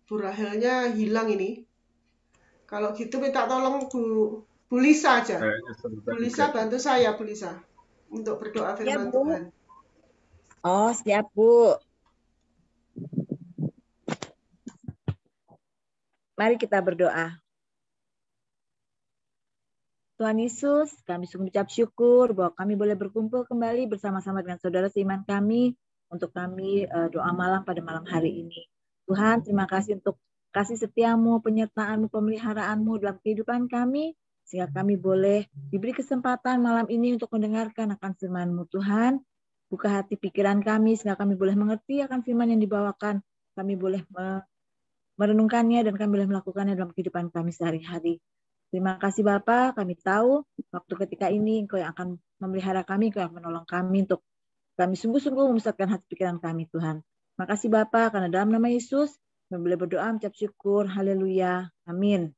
Bu Rahelnya hilang ini. Kalau gitu minta tolong Bu Lisa aja. Bu Lisa bantu saya, Bu Lisa, untuk berdoa firman Bu. Tuhan. Oh, siap, Bu. Mari kita berdoa. Tuhan Yesus, kami sungguh ucap syukur bahwa kami boleh berkumpul kembali bersama-sama dengan saudara seiman kami untuk kami doa malam pada malam hari ini. Tuhan, terima kasih untuk kasih setiamu, penyertaan-mu, pemeliharaanmu dalam kehidupan kami, sehingga kami boleh diberi kesempatan malam ini untuk mendengarkan akan firman-mu. Tuhan, buka hati pikiran kami, sehingga kami boleh mengerti akan firman yang dibawakan. Kami boleh merenungkannya dan kami boleh melakukannya dalam kehidupan kami sehari-hari. Terima kasih Bapa, kami tahu waktu ketika ini Engkau yang akan memelihara kami, Engkau yang menolong kami untuk kami sungguh-sungguh memusatkan hati pikiran kami Tuhan. Terima kasih Bapa, karena dalam nama Yesus kami boleh berdoa mengucap syukur. Haleluya. Amin.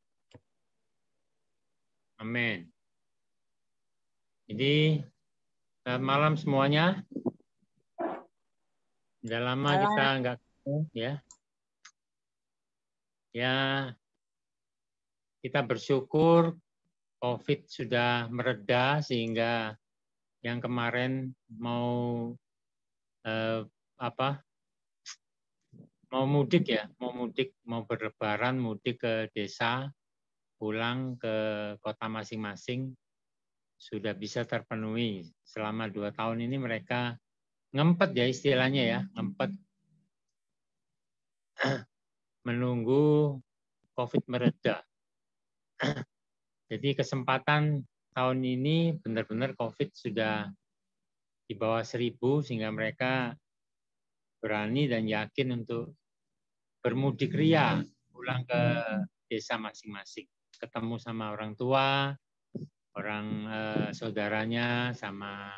Amin. Jadi selamat malam semuanya. Sudah lama kita nggak ketemu ya. Ya, kita bersyukur COVID sudah mereda sehingga yang kemarin mau mau mudik ya, mau berlebaran, mudik ke desa, pulang ke kota masing-masing sudah bisa terpenuhi. Selama 2 tahun ini mereka ngempet ya istilahnya ya, ngempet menunggu COVID mereda. Jadi kesempatan tahun ini benar-benar COVID sudah di bawah 1.000 sehingga mereka berani dan yakin untuk bermudik ria pulang ke desa masing-masing, ketemu sama orang tua, orang saudaranya, sama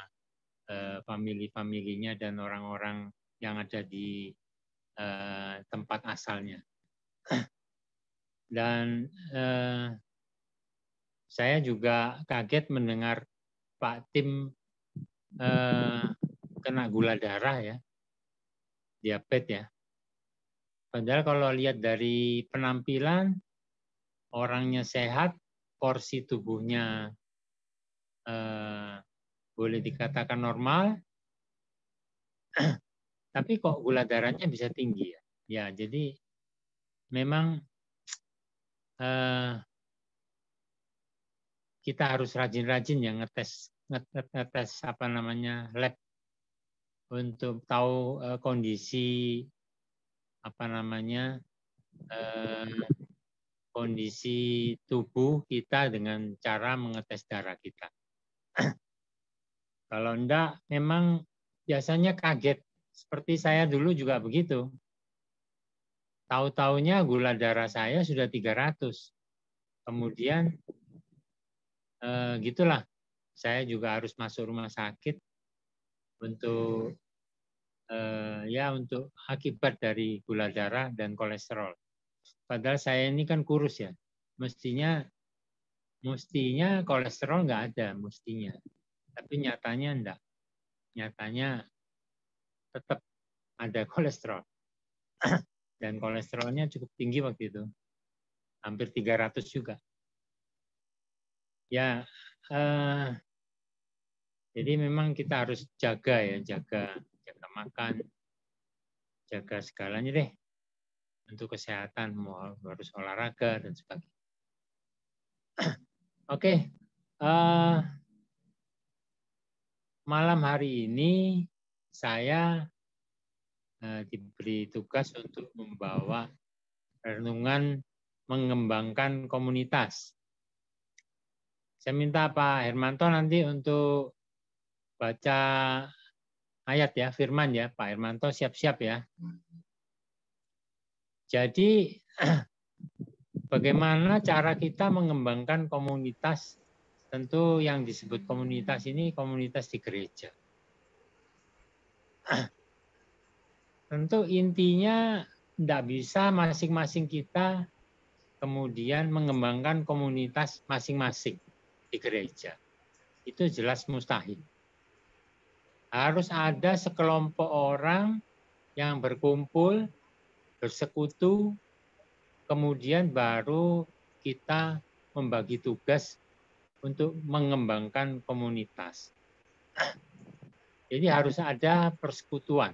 famili-familinya dan orang-orang yang ada di tempat asalnya. Dan saya juga kaget mendengar Pak Tim kena gula darah ya, diabetes ya. Padahal kalau lihat dari penampilan, orangnya sehat, porsi tubuhnya boleh dikatakan normal, tapi kok gula darahnya bisa tinggi ya. Ya, jadi memang kita harus rajin-rajin ya ngetes lab untuk tahu kondisi kondisi tubuh kita dengan cara mengetes darah kita. Kalau enggak, memang biasanya kaget. Seperti saya dulu juga begitu. Tahu-taunya gula darah saya sudah 300. Kemudian gitulah, saya juga harus masuk rumah sakit untuk untuk akibat dari gula darah dan kolesterol. Padahal saya ini kan kurus ya, mestinya kolesterol nggak ada mestinya, tapi nyatanya enggak. Nyatanya tetap ada kolesterol dan kolesterolnya cukup tinggi waktu itu, hampir 300 juga. Ya, jadi memang kita harus jaga makan, jaga segalanya deh untuk kesehatan, harus olahraga dan sebagainya. Oke, malam hari ini saya diberi tugas untuk membawa renungan mengembangkan komunitas. Saya minta Pak Hermanto nanti untuk baca ayat ya, firman ya. Pak Hermanto siap-siap ya. Jadi bagaimana cara kita mengembangkan komunitas. Tentu yang disebut komunitas ini komunitas di gereja. Tentu intinya tidak bisa masing-masing kita kemudian mengembangkan komunitas masing-masing di gereja. Itu jelas mustahil. Harus ada sekelompok orang yang berkumpul, bersekutu, kemudian baru kita membagi tugas untuk mengembangkan komunitas. Jadi harus ada persekutuan.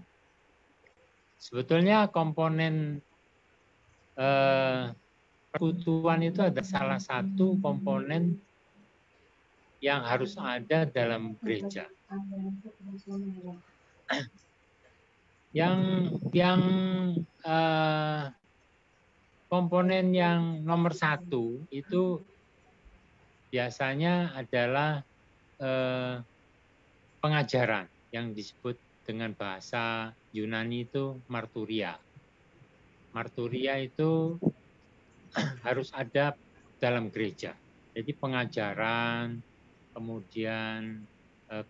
Sebetulnya komponen persekutuan itu ada salah satu komponen yang harus ada dalam gereja. Yang komponen yang nomor satu itu biasanya adalah pengajaran yang disebut dengan bahasa Yunani itu marturia. Marturia itu harus ada dalam gereja. Jadi pengajaran, kemudian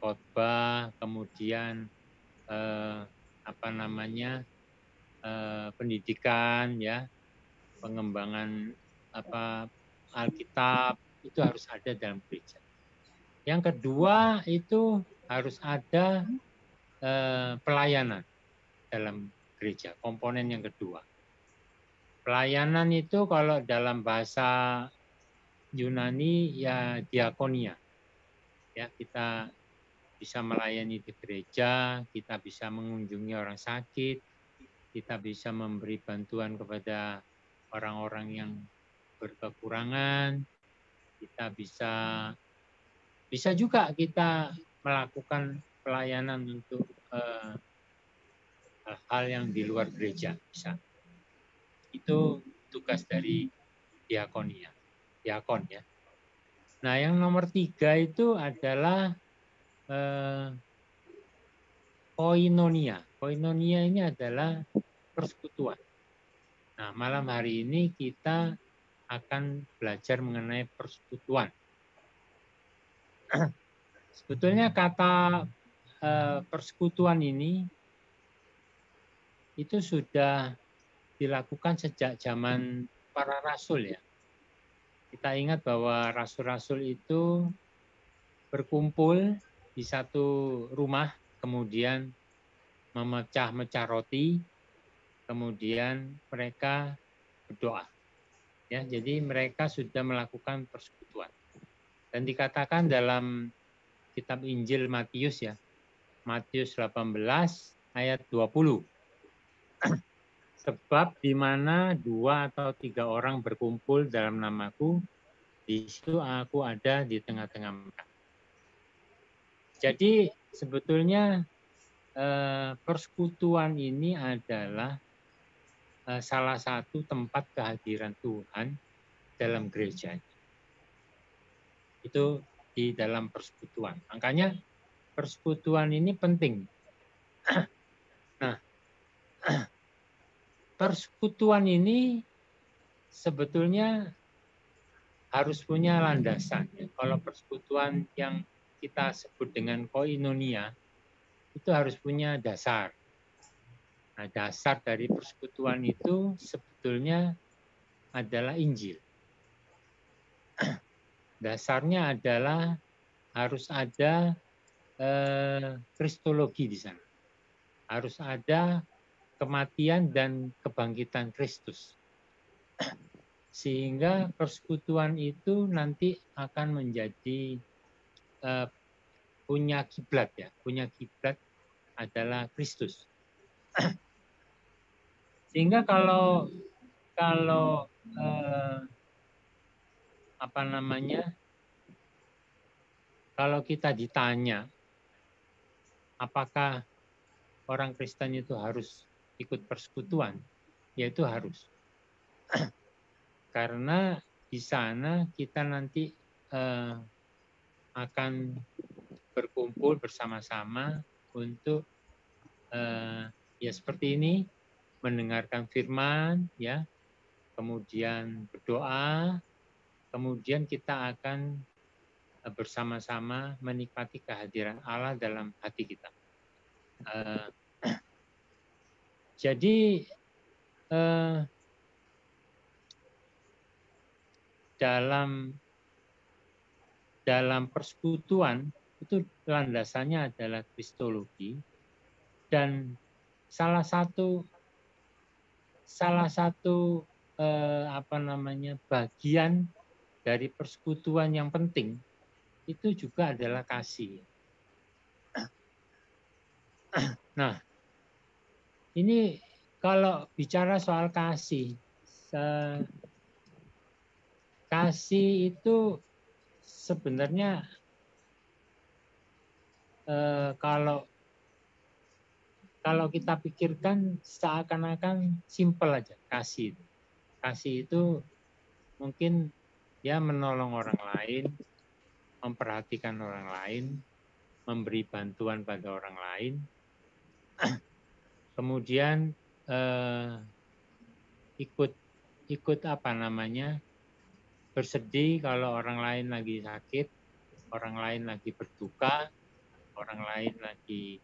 khotbah, kemudian pendidikan, ya, pengembangan Alkitab itu harus ada dalam gereja. Yang kedua itu harus ada pelayanan dalam gereja, komponen yang kedua. Pelayanan itu kalau dalam bahasa Yunani ya diakonia. Ya, kita bisa melayani di gereja, kita bisa mengunjungi orang sakit, kita bisa memberi bantuan kepada orang-orang yang berkekurangan, kita bisa juga kita melakukan pelayanan untuk hal-hal yang di luar gereja, bisa. Itu tugas dari diakonia, diakon, ya. Nah, yang nomor 3 itu adalah koinonia. Koinonia ini adalah persekutuan. Nah, malam hari ini kita akan belajar mengenai persekutuan. Sebetulnya kata persekutuan ini itu sudah dilakukan sejak zaman para rasul, ya. Kita ingat bahwa rasul-rasul itu berkumpul di satu rumah, kemudian memecah-mecah roti, kemudian mereka berdoa. Ya, jadi mereka sudah melakukan persekutuan. Dan dikatakan dalam kitab Injil Matius, ya, Matius 18 ayat 20. Sebab di mana 2 atau 3 orang berkumpul dalam namaku, di situ aku ada di tengah-tengah mereka. Jadi sebetulnya persekutuan ini adalah salah satu tempat kehadiran Tuhan dalam gereja. Itu di dalam persekutuan. Makanya persekutuan ini penting. Nah, persekutuan ini sebetulnya harus punya landasan. Kalau persekutuan yang kita sebut dengan koinonia, itu harus punya dasar. Nah, dasar dari persekutuan itu sebetulnya adalah Injil. Dasarnya adalah harus ada kristologi di sana. Harus ada kematian dan kebangkitan Kristus. Sehingga persekutuan itu nanti akan menjadi punya kiblat, ya. Punya kiblat adalah Kristus. Sehingga kalau kalau kita ditanya apakah orang Kristen itu harus ikut persekutuan, ya itu harus. Karena di sana kita nanti akan berkumpul bersama-sama untuk ya seperti ini, mendengarkan firman, ya, kemudian berdoa, kemudian kita akan bersama-sama menikmati kehadiran Allah dalam hati kita. Jadi dalam persekutuan itu landasannya adalah kristologi, dan salah satu bagian dari persekutuan yang penting itu juga adalah kasih. Nah, ini kalau bicara soal kasih, kasih itu sebenarnya kalau kita pikirkan seakan-akan simpel aja kasih. Kasih itu mungkin ya menolong orang lain, memperhatikan orang lain, memberi bantuan pada orang lain, kemudian ikut bersedih kalau orang lain lagi sakit, orang lain lagi berduka, orang lain lagi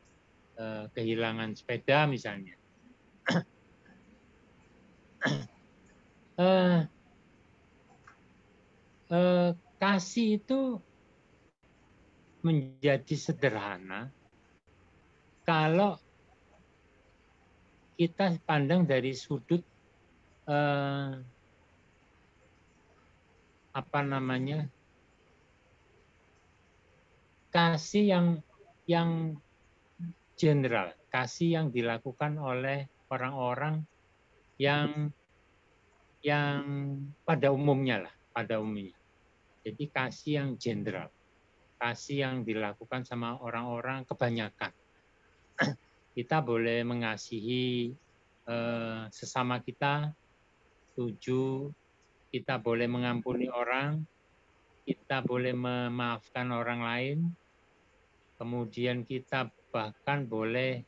kehilangan sepeda misalnya. Kasih itu menjadi sederhana kalau kita pandang dari sudut kasih yang general, kasih yang dilakukan oleh orang-orang yang pada umumnya. Jadi kasih yang general, kasih yang dilakukan sama orang-orang kebanyakan. Kita boleh mengasihi sesama kita, 7, kita boleh mengampuni orang, kita boleh memaafkan orang lain, kemudian kita bahkan boleh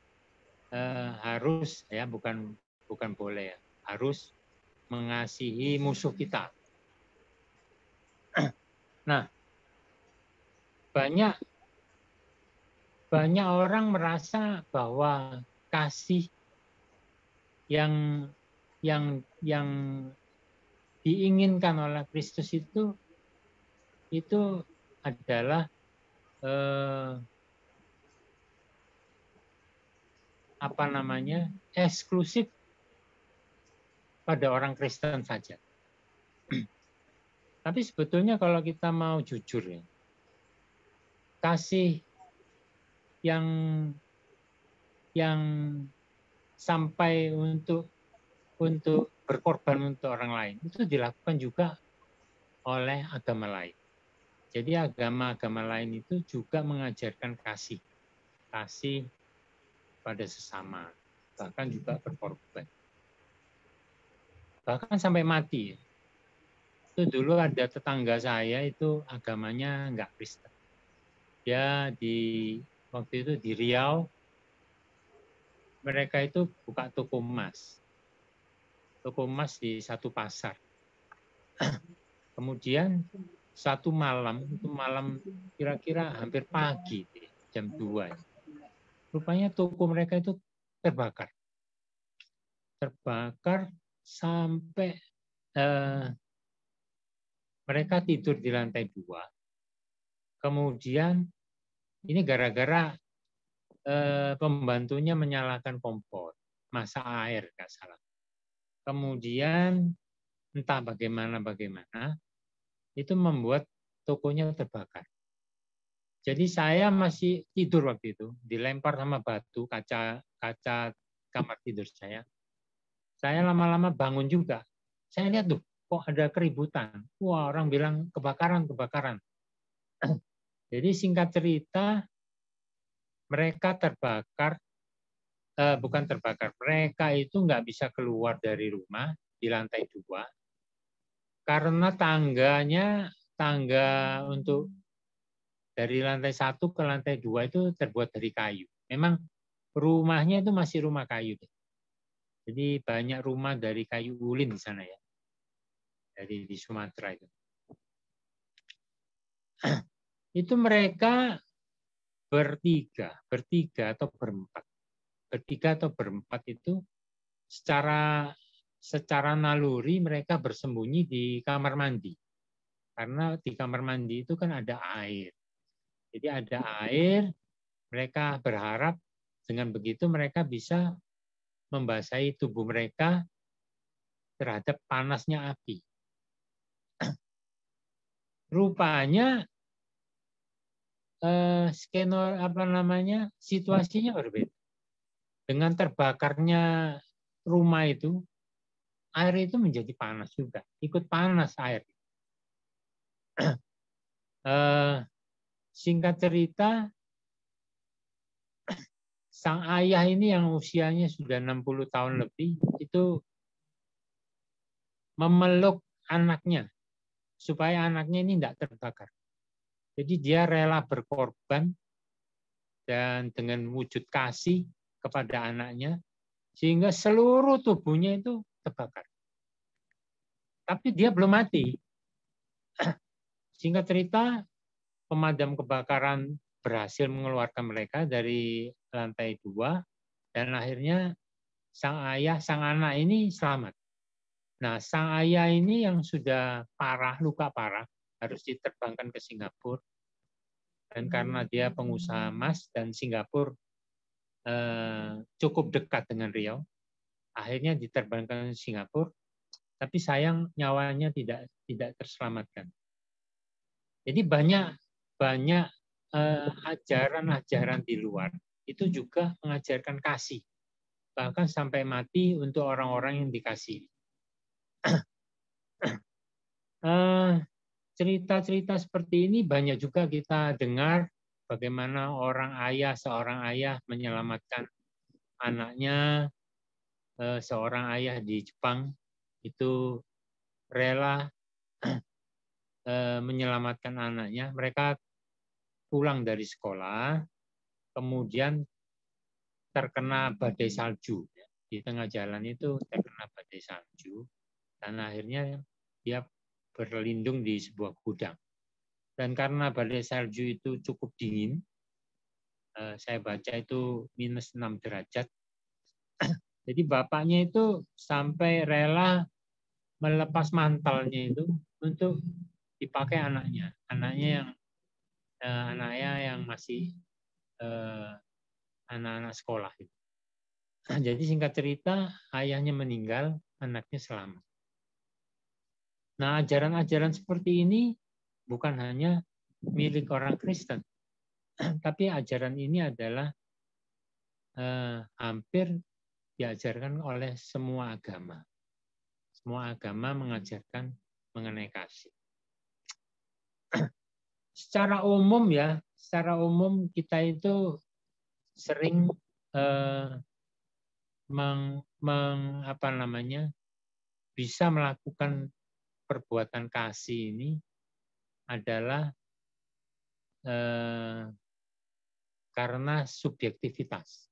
harus mengasihi musuh kita. Nah, banyak orang merasa bahwa kasih yang diinginkan oleh Kristus itu adalah eksklusif pada orang Kristen saja. Tapi sebetulnya kalau kita mau jujur ya, kasih yang sampai untuk berkorban untuk orang lain itu dilakukan juga oleh agama lain. Jadi agama-agama lain itu juga mengajarkan kasih pada sesama, bahkan juga berkorban, bahkan sampai mati. Itu dulu ada tetangga saya itu agamanya enggak Kristen. Dia waktu itu di Riau, mereka itu buka toko emas di satu pasar. Kemudian satu malam kira-kira hampir pagi, jam 2. Rupanya toko mereka itu terbakar sampai mereka tidur di lantai 2. Kemudian ini gara-gara pembantunya menyalakan kompor, masak air nggak salah. Kemudian entah bagaimana itu membuat tokonya terbakar. Jadi saya masih tidur waktu itu, dilempar sama batu kaca kamar tidur saya. Saya lama-lama bangun juga. Saya lihat tuh, kok ada keributan. Wah, orang bilang kebakaran. Jadi singkat cerita, mereka mereka itu nggak bisa keluar dari rumah di lantai 2 karena tangga untuk dari lantai 1 ke lantai 2 itu terbuat dari kayu. Memang rumahnya itu masih rumah kayu. Jadi banyak rumah dari kayu ulin di sana ya. dari di Sumatera itu. Itu mereka bertiga atau berempat itu secara naluri mereka bersembunyi di kamar mandi. Karena di kamar mandi itu kan ada air. Jadi ada air, mereka berharap dengan begitu mereka bisa membasahi tubuh mereka terhadap panasnya api. Rupanya situasinya berbeda. Dengan terbakarnya rumah itu, air itu menjadi panas juga, ikut panas air. Singkat cerita, sang ayah ini yang usianya sudah 60 tahun lebih, itu memeluk anaknya, supaya anaknya ini tidak terbakar. Jadi dia rela berkorban dan dengan wujud kasih kepada anaknya, sehingga seluruh tubuhnya itu terbakar. Tapi dia belum mati. Singkat cerita, pemadam kebakaran berhasil mengeluarkan mereka dari lantai 2, dan akhirnya sang anak ini selamat. Nah, sang ayah ini yang sudah luka parah, harus diterbangkan ke Singapura. Dan karena dia pengusaha emas dan Singapura cukup dekat dengan Riau, akhirnya diterbangkan ke Singapura, tapi sayang nyawanya tidak terselamatkan. Jadi banyak ajaran-ajaran di luar itu juga mengajarkan kasih, bahkan sampai mati untuk orang-orang yang dikasihi. Cerita-cerita seperti ini banyak juga kita dengar, bagaimana seorang ayah menyelamatkan anaknya. Seorang ayah di Jepang itu rela menyelamatkan anaknya. Mereka pulang dari sekolah, kemudian terkena badai salju. Di tengah jalan itu terkena badai salju, dan akhirnya dia berlindung di sebuah gudang. Dan karena badai salju itu cukup dingin, saya baca itu -6 derajat, jadi bapaknya itu sampai rela melepas mantalnya itu untuk dipakai anaknya yang masih anak-anak sekolah. Jadi singkat cerita, ayahnya meninggal, anaknya selamat. Nah, ajaran-ajaran seperti ini bukan hanya milik orang Kristen, tapi ajaran ini adalah hampir diajarkan oleh semua agama. Semua agama mengajarkan mengenai kasih. Secara umum kita itu sering bisa melakukan perbuatan kasih ini adalah karena subjektivitas.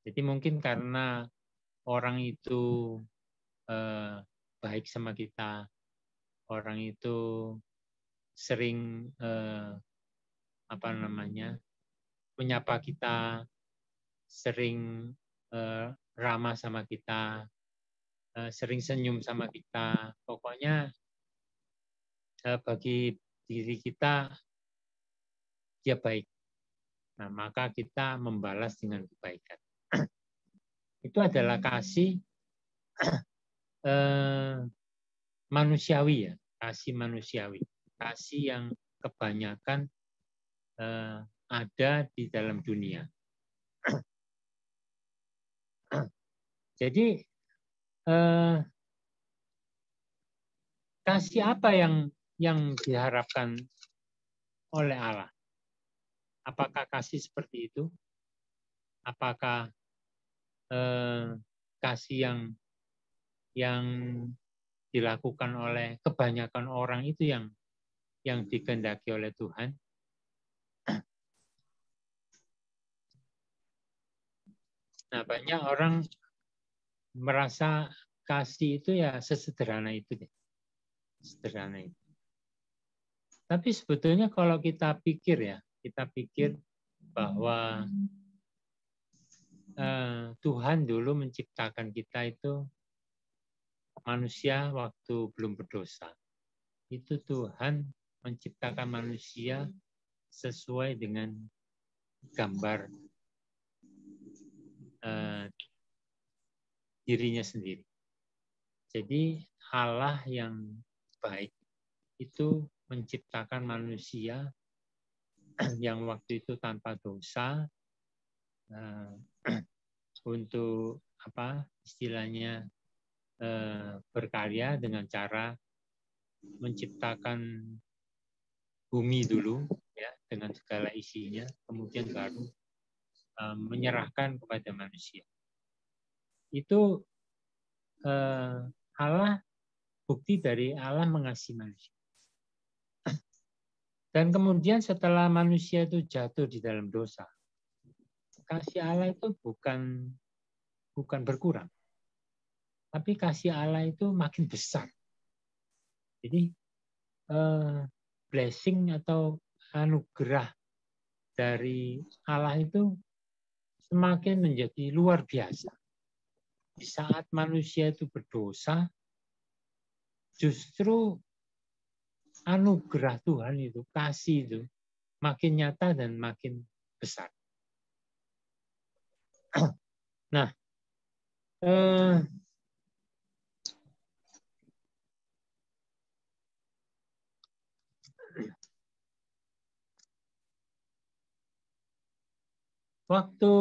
Jadi mungkin karena orang itu baik sama kita, orang itu sering menyapa kita, sering ramah sama kita, sering senyum sama kita. Pokoknya bagi diri kita dia baik. Nah, maka kita membalas dengan kebaikan. Itu adalah kasih manusiawi, ya, kasih manusiawi, kasih yang kebanyakan ada di dalam dunia. Jadi kasih apa yang diharapkan oleh Allah? Apakah kasih seperti itu? Apakah kasih yang dilakukan oleh kebanyakan orang itu yang dikehendaki oleh Tuhan? Nah, banyak orang merasa kasih itu ya sesederhana itu deh. Sederhana itu. Tapi sebetulnya kalau kita pikir bahwa Tuhan dulu menciptakan kita itu manusia waktu belum berdosa. Itu Tuhan menciptakan manusia sesuai dengan gambar dirinya sendiri. Jadi Allah yang baik itu menciptakan manusia yang waktu itu tanpa dosa untuk istilahnya berkarya dengan cara menciptakan bumi dulu ya dengan segala isinya, kemudian baru menyerahkan kepada manusia. Itu Allah, bukti dari Allah mengasihi manusia. Dan kemudian setelah manusia itu jatuh di dalam dosa, kasih Allah itu bukan berkurang, tapi kasih Allah itu makin besar. Jadi blessing atau anugerah dari Allah itu semakin menjadi luar biasa. Di saat manusia itu berdosa, justru anugerah Tuhan itu, kasih itu makin nyata dan makin besar. Nah, waktu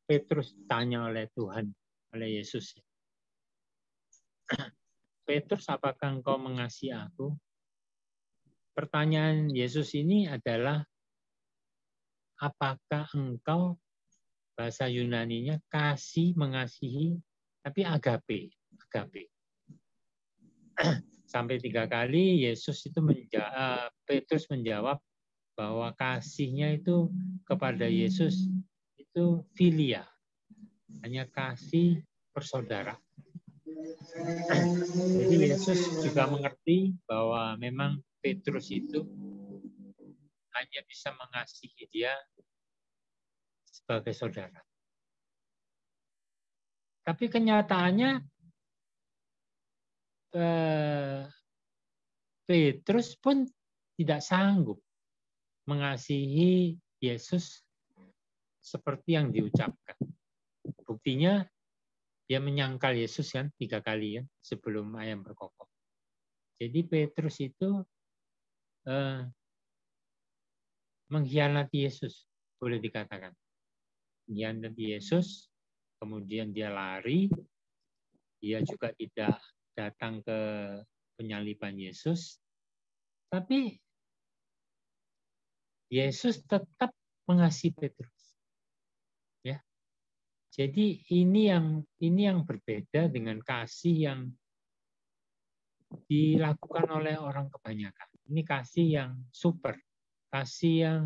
Petrus tanya oleh Tuhan, oleh Yesus, Petrus, apakah engkau mengasihi aku? Pertanyaan Yesus ini adalah, apakah engkau, bahasa Yunaninya kasih, mengasihi, tapi agape. Sampai 3 kali Yesus itu Petrus menjawab bahwa kasihnya itu kepada Yesus itu filia, hanya kasih bersaudara. Jadi Yesus juga mengerti bahwa memang Petrus itu hanya bisa mengasihi dia sebagai saudara. Tapi kenyataannya Petrus pun tidak sanggup mengasihi Yesus seperti yang diucapkan. Buktinya dia menyangkal Yesus kan 3 kali ya sebelum ayam berkokok. Jadi Petrus itu mengkhianati Yesus, boleh dikatakan. Mengkhianati Yesus, kemudian dia lari, dia juga tidak datang ke penyaliban Yesus, tapi Yesus tetap mengasihi Petrus. Ya. Jadi ini yang berbeda dengan kasih yang dilakukan oleh orang kebanyakan. Ini kasih yang super, kasih yang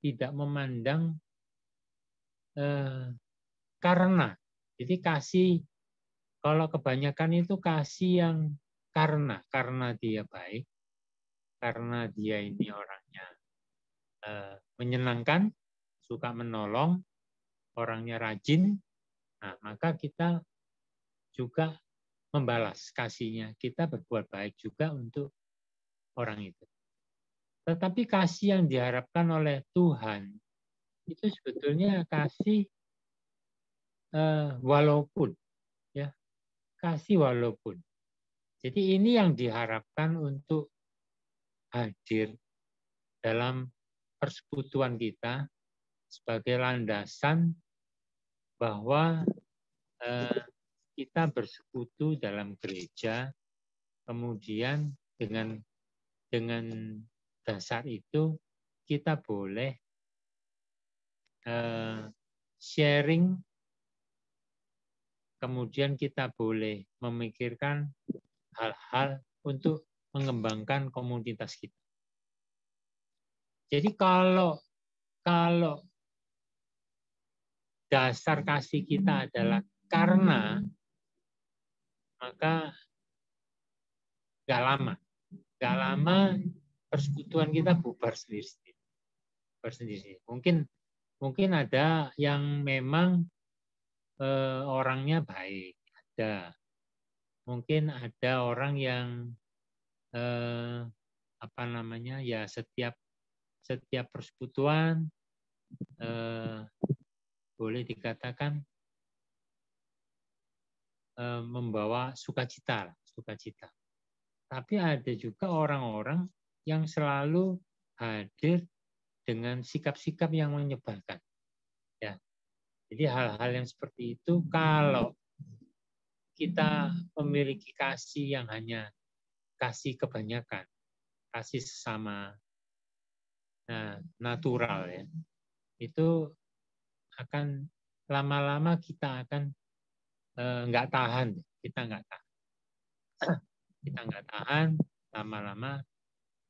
tidak memandang karena. Jadi kasih, kalau kebanyakan itu kasih yang karena dia baik, karena dia ini orangnya menyenangkan, suka menolong, orangnya rajin, nah maka kita juga membalas kasihnya. Kita berbuat baik juga untuk orang itu. Tetapi kasih yang diharapkan oleh Tuhan itu sebetulnya kasih walaupun, ya, kasih walaupun. Jadi ini yang diharapkan untuk hadir dalam persekutuan kita sebagai landasan bahwa kita bersekutu dalam gereja, kemudian dengan dasar itu kita boleh sharing, kemudian kita boleh memikirkan hal-hal untuk mengembangkan komunitas kita. Jadi kalau dasar kasih kita adalah karena, maka nggak lama persekutuan kita bubar sendiri. Mungkin ada yang memang orangnya baik, ada. Mungkin ada orang yang ya setiap persekutuan boleh dikatakan membawa sukacita. Tapi ada juga orang-orang yang selalu hadir dengan sikap-sikap yang menyebalkan. Ya. Jadi hal-hal yang seperti itu kalau kita memiliki kasih yang hanya kasih kebanyakan, kasih sesama, natural ya, itu akan lama-lama kita akan nggak tahan, kita nggak tahan, lama-lama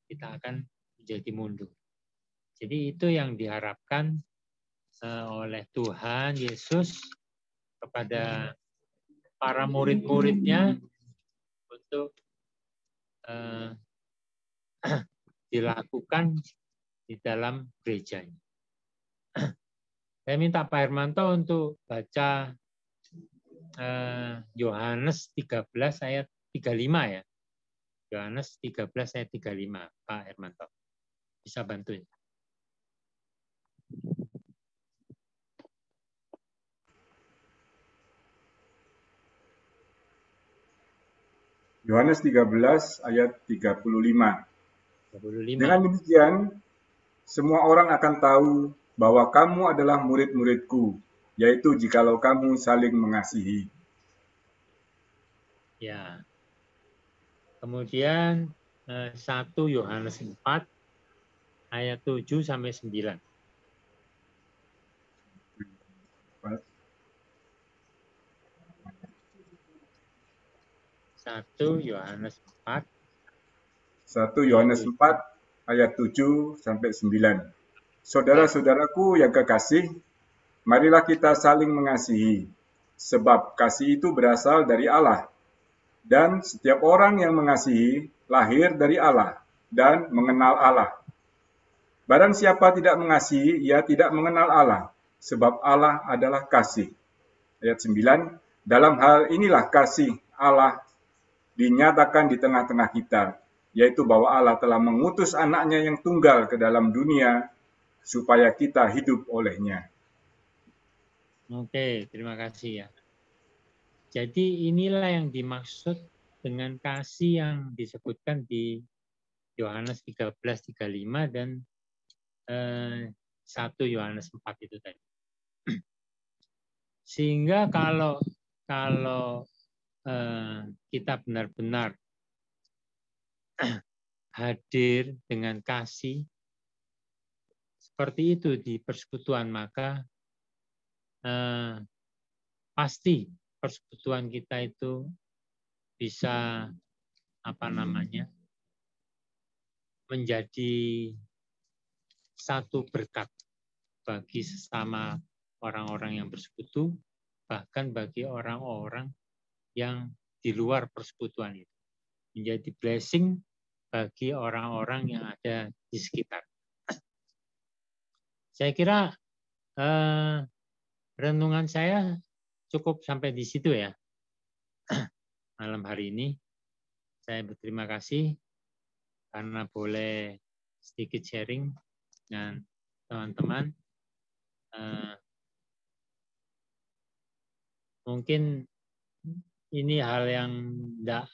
kita akan menjadi mundur. Jadi itu yang diharapkan oleh Tuhan Yesus kepada para murid-muridnya untuk dilakukan di dalam gerejanya. Saya minta Pak Hermanto untuk baca Yohanes 13 ayat 35 ya. Yohanes 13 ayat 35, Pak Hermanto. Bisa bantu ya? Yohanes 13 ayat 35. Dengan demikian, semua orang akan tahu bahwa kamu adalah murid-muridku, yaitu jikalau kamu saling mengasihi. Ya. Kemudian 1 Yohanes 4 ayat 7 sampai 9. 1 Yohanes 4 ayat 7 sampai 9. Saudara-saudaraku yang kekasih, marilah kita saling mengasihi, sebab kasih itu berasal dari Allah. Dan setiap orang yang mengasihi lahir dari Allah dan mengenal Allah. Barang siapa tidak mengasihi, ia tidak mengenal Allah, sebab Allah adalah kasih. Ayat 9, dalam hal inilah kasih Allah dinyatakan di tengah-tengah kita, yaitu bahwa Allah telah mengutus anaknya yang tunggal ke dalam dunia, supaya kita hidup olehnya. Oke, terima kasih ya. Jadi inilah yang dimaksud dengan kasih yang disebutkan di Yohanes 13:35 dan 1 Yohanes 4 itu tadi. Sehingga kalau kita benar-benar hadir dengan kasih seperti itu di persekutuan, maka pasti persekutuan kita itu bisa menjadi satu berkat bagi sesama orang-orang yang bersekutu, bahkan bagi orang-orang yang di luar persekutuan itu. Menjadi blessing bagi orang-orang yang ada di sekitar. Saya kira renungan saya cukup sampai di situ ya. Malam hari ini saya berterima kasih karena boleh sedikit sharing dengan teman-teman. Mungkin ini hal yang enggak,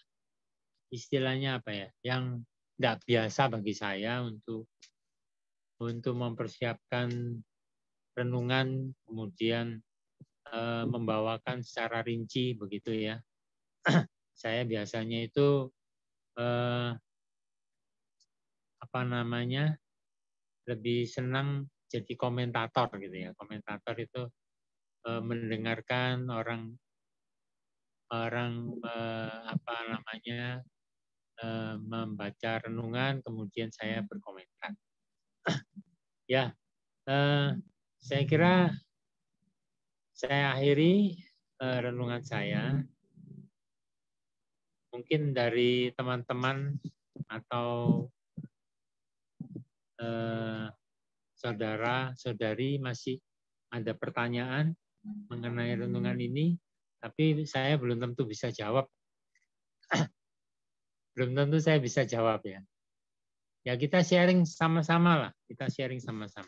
istilahnya apa ya, yang enggak biasa bagi saya untuk mempersiapkan renungan, kemudian membawakan secara rinci begitu ya. Saya biasanya itu lebih senang jadi komentator gitu ya. Komentator itu mendengarkan orang membaca renungan, kemudian saya berkomentar. Ya, saya kira saya akhiri renungan saya. mungkin dari teman-teman atau saudara-saudari masih ada pertanyaan mengenai renungan ini, tapi saya belum tentu bisa jawab. Belum tentu saya bisa jawab ya. Ya kita sharing sama-sama lah, kita sharing sama-sama.